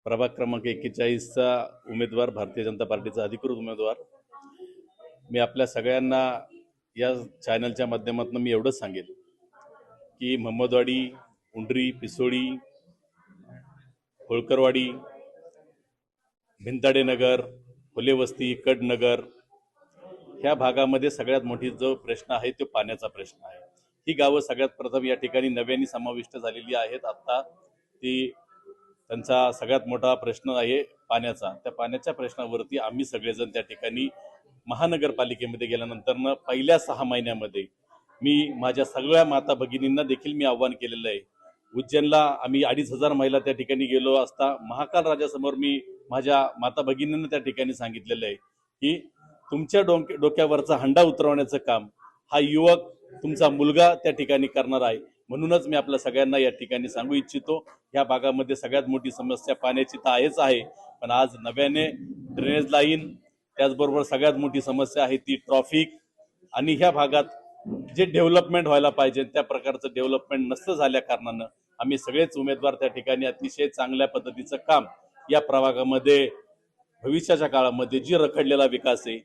प्रभाग क्रमांक 41चा उमेदवार, भारतीय जनता पार्टीचा अधिकृत उमेदवार. मी आपल्या सगळ्यांना या चॅनलच्या माध्यमातून मी एवढंच सांगेन की महमदवाडी, उंडरी, पिसोडी, होळकरवाडी, भिंताडे नगर, फुलेवस्ती, कडनगर ह्या भागामध्ये सगळ्यात मोठी जो प्रश्न आहे तो पाण्याचा प्रश्न आहे. ही गावं सगळ्यात प्रथम या ठिकाणी नव्याने समाविष्ट झालेली आहेत. आता ती त्यांचा सगळ्यात मोठा प्रश्न आहे पाण्याचा. त्या पाण्याच्या प्रश्नावरती आम्ही सगळेजण त्या ठिकाणी महानगरपालिकेमध्ये गेल्यानंतर पहिल्या 6 महिन्यामध्ये मी माझ्या सगळ्या माता भगिनींना देखील मी आव्हान केलेलं आहे. उज्जैनला आम्ही 2,500 महिला त्या ठिकाणी गेलो असता महाकाल राजासमोर मी माझ्या माता भगिनींना त्या ठिकाणी सांगितलेलं आहे की तुमच्या डोक्यावरचा हंडा उतरवण्याचं काम हा युवक तुमचा मुलगा त्या ठिकाणी करणार आहे. म्हणूनच मी आपल्या सगळ्यांना या ठिकाणी सांगू इच्छितो, या भागामध्ये सगळ्यात मोठी समस्या पाण्याची तर आहेच आहे, पण आज नव्याने ड्रेनेज लाईन, त्याचबरोबर सगळ्यात मोठी समस्या आहे ती ट्रॉफिक. आणि ह्या भागात जे डेव्हलपमेंट व्हायला पाहिजे त्या प्रकारचं डेव्हलपमेंट नसतं झाल्या कारणानं आम्ही सगळेच उमेदवार त्या ठिकाणी अतिशय चांगल्या पद्धतीचं काम या प्रभागामध्ये भविष्याच्या काळामध्ये जी रखडलेला विकास आहे,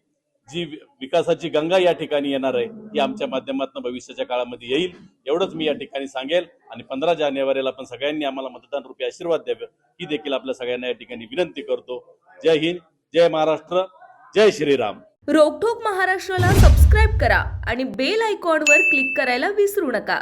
जी विकासाची गंगा या ठिकाणी येणार आहे, ही आमच्या माध्यमातून भविष्याच्या काळामध्ये येईल एवढंच मी या ठिकाणी सांगेल. आणि 15 जानेवारीला पण सगळ्यांनी आम्हाला मतदान रूपी आशीर्वाद द्यावे ही देखील आपल्या सगळ्यांना या ठिकाणी विनंती करतो. जय हिंद, जय महाराष्ट्र, जय श्रीराम. रोकठोक महाराष्ट्राला सबस्क्राईब करा आणि बेल आयकॉनवर क्लिक करायला विसरू नका.